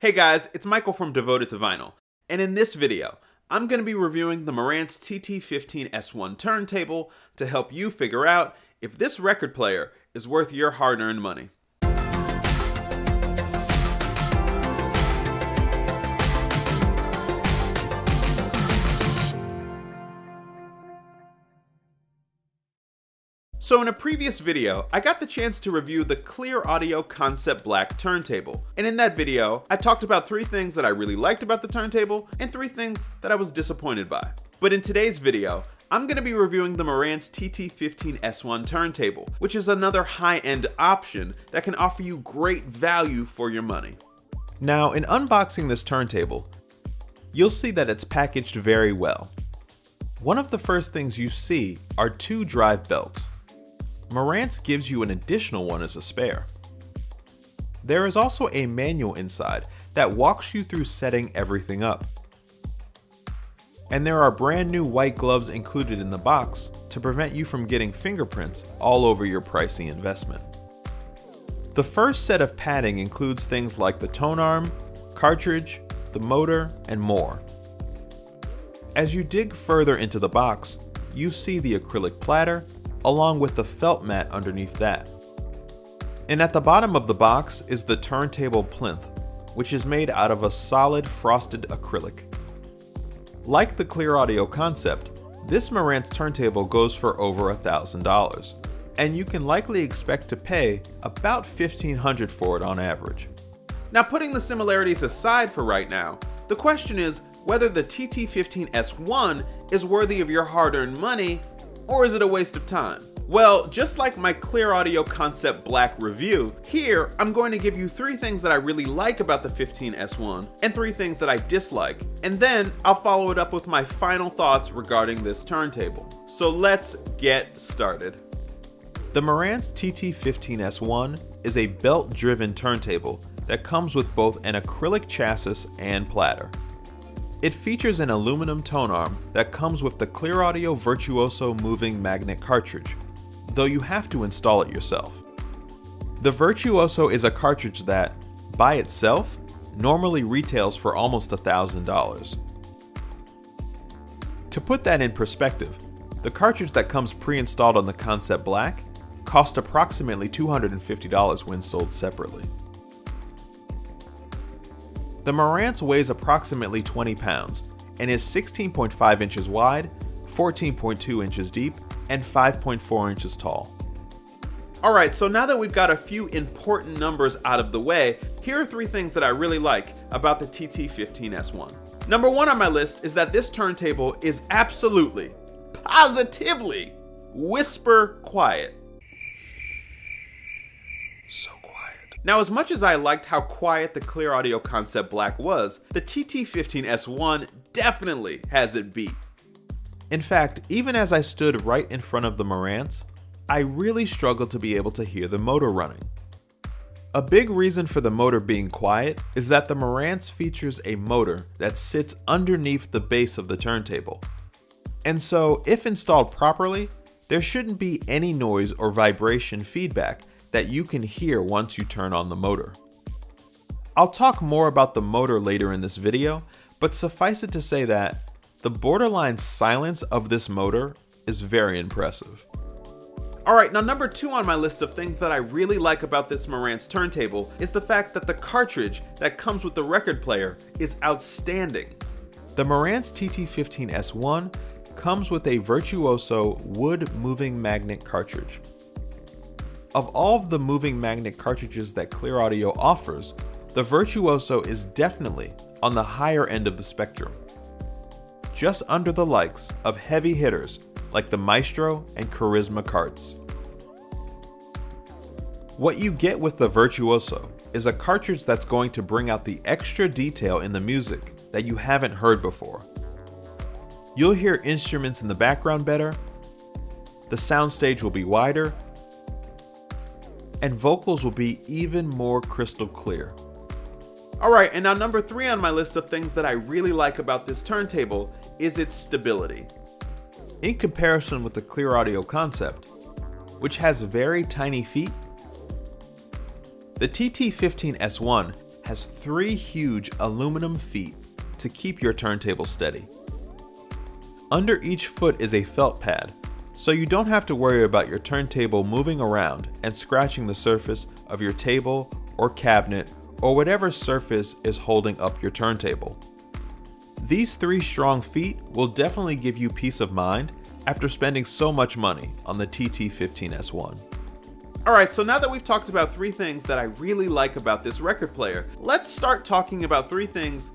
Hey guys, it's Michael from Devoted to Vinyl, and in this video, I'm going to be reviewing the Marantz TT15S1 turntable to help you figure out if this record player is worth your hard-earned money. So in a previous video, I got the chance to review the Clearaudio Concept Black turntable. And in that video, I talked about 3 things that I really liked about the turntable and 3 things that I was disappointed by. But in today's video, I'm going to be reviewing the Marantz TT15S1 turntable, which is another high-end option that can offer you great value for your money. Now, in unboxing this turntable, you'll see that it's packaged very well. One of the first things you see are 2 drive belts. Marantz gives you an additional one as a spare. There is also a manual inside that walks you through setting everything up. And there are brand new white gloves included in the box to prevent you from getting fingerprints all over your pricey investment. The first set of padding includes things like the tone arm, cartridge, the motor, and more. As you dig further into the box, you see the acrylic platter along with the felt mat underneath that. And at the bottom of the box is the turntable plinth, which is made out of a solid frosted acrylic. Like the Clearaudio Concept, this Marantz turntable goes for over $1,000, and you can likely expect to pay about $1,500 for it on average. Now, putting the similarities aside for right now, the question is whether the TT15S1 is worthy of your hard-earned money, or is it a waste of time? Well, just like my Clearaudio Concept Black review, here I'm going to give you 3 things that I really like about the 15S1 and 3 things that I dislike, and then I'll follow it up with my final thoughts regarding this turntable. So let's get started. The Marantz TT15S1 is a belt-driven turntable that comes with both an acrylic chassis and platter. It features an aluminum tone arm that comes with the Clearaudio Virtuoso Moving Magnet cartridge, though you have to install it yourself. The Virtuoso is a cartridge that, by itself, normally retails for almost $1,000. To put that in perspective, the cartridge that comes pre-installed on the Concept Black cost approximately $250 when sold separately. The Marantz weighs approximately 20 pounds and is 16.5 inches wide, 14.2 inches deep, and 5.4 inches tall. Alright, so now that we've got a few important numbers out of the way, here are 3 things that I really like about the TT15S1. Number 1 on my list is that this turntable is absolutely, positively, whisper quiet. So quiet. Now, as much as I liked how quiet the Clearaudio Concept Black was, the TT15S1 definitely has it beat. In fact, even as I stood right in front of the Marantz, I really struggled to be able to hear the motor running. A big reason for the motor being quiet is that the Marantz features a motor that sits underneath the base of the turntable. And so, if installed properly, there shouldn't be any noise or vibration feedback that you can hear once you turn on the motor. I'll talk more about the motor later in this video, but suffice it to say that the borderline silence of this motor is very impressive. Alright, now number 2 on my list of things that I really like about this Marantz turntable is the fact that the cartridge that comes with the record player is outstanding. The Marantz TT15S1 comes with a Virtuoso wood moving magnet cartridge. Of all of the moving magnet cartridges that Clearaudio offers, the Virtuoso is definitely on the higher end of the spectrum, just under the likes of heavy hitters like the Maestro and Charisma carts. What you get with the Virtuoso is a cartridge that's going to bring out the extra detail in the music that you haven't heard before. You'll hear instruments in the background better, the soundstage will be wider, and vocals will be even more crystal clear. Alright, and now number 3 on my list of things that I really like about this turntable is its stability. In comparison with the Clearaudio Concept, which has very tiny feet, the TT15S1 has 3 huge aluminum feet to keep your turntable steady. Under each foot is a felt pad, so you don't have to worry about your turntable moving around and scratching the surface of your table or cabinet or whatever surface is holding up your turntable. These 3 strong feet will definitely give you peace of mind after spending so much money on the TT15S1. Alright, so now that we've talked about 3 things that I really like about this record player, let's start talking about 3 things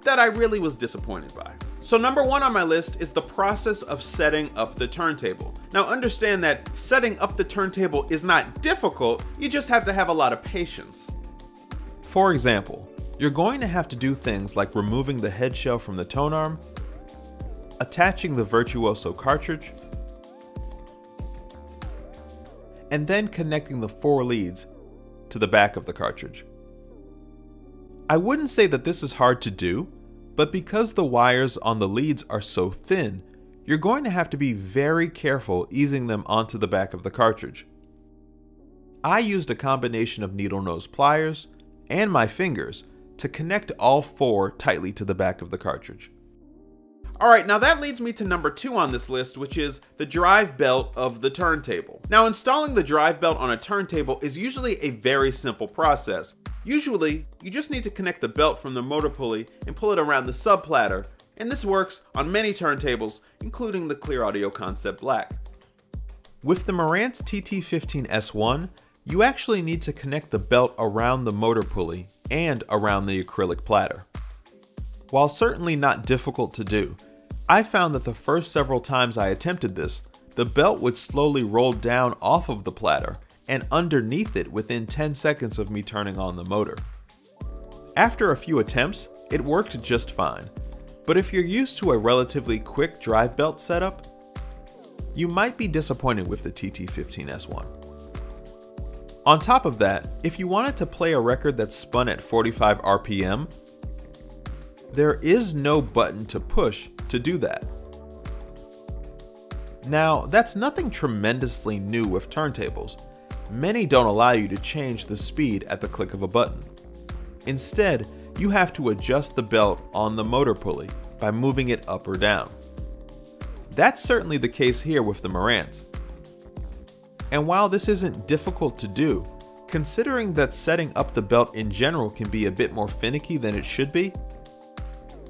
that I really was disappointed by. So number 1 on my list is the process of setting up the turntable. Now understand that setting up the turntable is not difficult, you just have to have a lot of patience. For example, you're going to have to do things like removing the head shell from the tone arm, attaching the Virtuoso cartridge, and then connecting the 4 leads to the back of the cartridge. I wouldn't say that this is hard to do, but because the wires on the leads are so thin, you're going to have to be very careful easing them onto the back of the cartridge. I used a combination of needle nose pliers and my fingers to connect all 4 tightly to the back of the cartridge. Alright, now that leads me to number 2 on this list, which is the drive belt of the turntable. Now installing the drive belt on a turntable is usually a very simple process. Usually, you just need to connect the belt from the motor pulley and pull it around the subplatter, and this works on many turntables, including the Clearaudio Concept Black. With the Marantz TT15S1, you actually need to connect the belt around the motor pulley and around the acrylic platter. While certainly not difficult to do, I found that the first several times I attempted this, the belt would slowly roll down off of the platter and underneath it within 10 seconds of me turning on the motor. After a few attempts, it worked just fine, but if you're used to a relatively quick drive belt setup, you might be disappointed with the TT15S1. On top of that, if you wanted to play a record that's spun at 45 RPM, there is no button to push to do that. Now, that's nothing tremendously new with turntables. Many don't allow you to change the speed at the click of a button. Instead, you have to adjust the belt on the motor pulley by moving it up or down. That's certainly the case here with the Marantz. And while this isn't difficult to do, considering that setting up the belt in general can be a bit more finicky than it should be,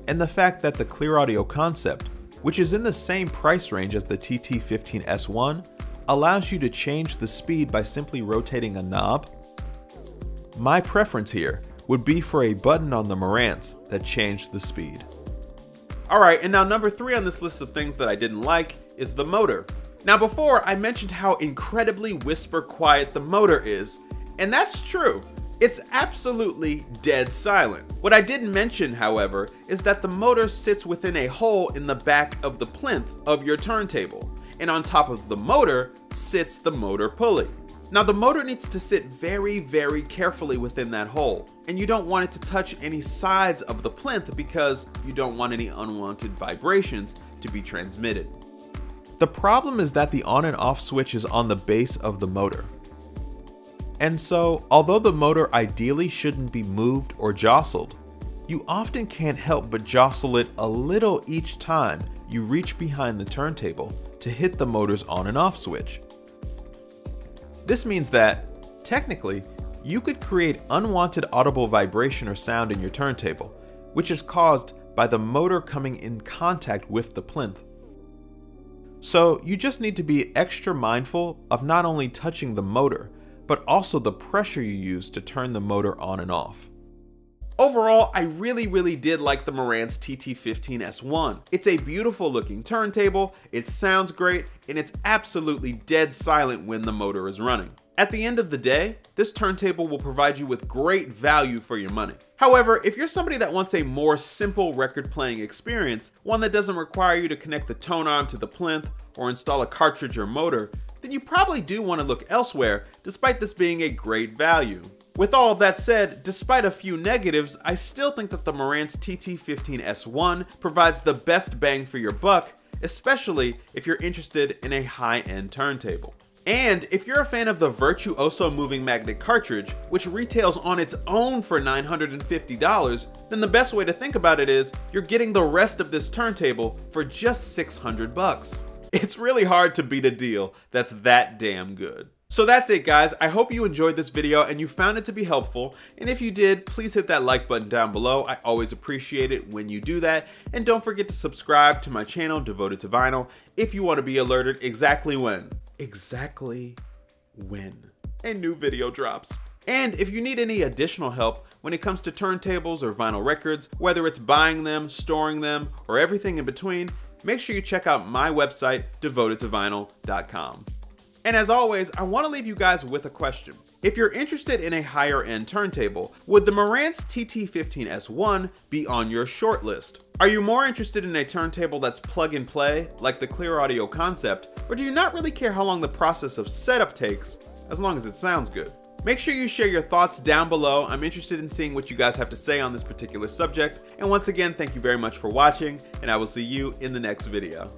and the fact that the Clearaudio Concept, which is in the same price range as the TT15S1, allows you to change the speed by simply rotating a knob, my preference here would be for a button on the Marantz that changed the speed. Alright, and now number 3 on this list of things that I didn't like is the motor. Now before, I mentioned how incredibly whisper quiet the motor is, and that's true. It's absolutely dead silent. What I didn't mention, however, is that the motor sits within a hole in the back of the plinth of your turntable, and on top of the motor sits the motor pulley. Now the motor needs to sit very carefully within that hole, and you don't want it to touch any sides of the plinth because you don't want any unwanted vibrations to be transmitted. The problem is that the on and off switch is on the base of the motor. And so, although the motor ideally shouldn't be moved or jostled, you often can't help but jostle it a little each time you reach behind the turntable to hit the motor's on and off switch. This means that, technically, you could create unwanted audible vibration or sound in your turntable, which is caused by the motor coming in contact with the plinth. So you just need to be extra mindful of not only touching the motor, but also the pressure you use to turn the motor on and off. Overall, I really did like the Marantz TT15S1. It's a beautiful looking turntable, it sounds great, and it's absolutely dead silent when the motor is running. At the end of the day, this turntable will provide you with great value for your money. However, if you're somebody that wants a more simple record playing experience, one that doesn't require you to connect the tone arm to the plinth or install a cartridge or motor, then you probably do want to look elsewhere, despite this being a great value. With all of that said, despite a few negatives, I still think that the Marantz TT15S1 provides the best bang for your buck, especially if you're interested in a high-end turntable. And if you're a fan of the Virtuoso Moving Magnet cartridge, which retails on its own for $950, then the best way to think about it is you're getting the rest of this turntable for just $600. It's really hard to beat a deal that's that damn good. So that's it, guys. I hope you enjoyed this video and you found it to be helpful. And if you did, please hit that like button down below. I always appreciate it when you do that. And don't forget to subscribe to my channel devoted to vinyl if you want to be alerted exactly when a new video drops. And if you need any additional help when it comes to turntables or vinyl records, whether it's buying them, storing them, or everything in between, make sure you check out my website, devotedtovinyl.com. And as always, I want to leave you guys with a question. If you're interested in a higher end turntable, would the Marantz TT15S1 be on your short list? Are you more interested in a turntable that's plug and play, like the Clearaudio Concept, or do you not really care how long the process of setup takes, as long as it sounds good? Make sure you share your thoughts down below. I'm interested in seeing what you guys have to say on this particular subject. And once again, thank you very much for watching, and I will see you in the next video.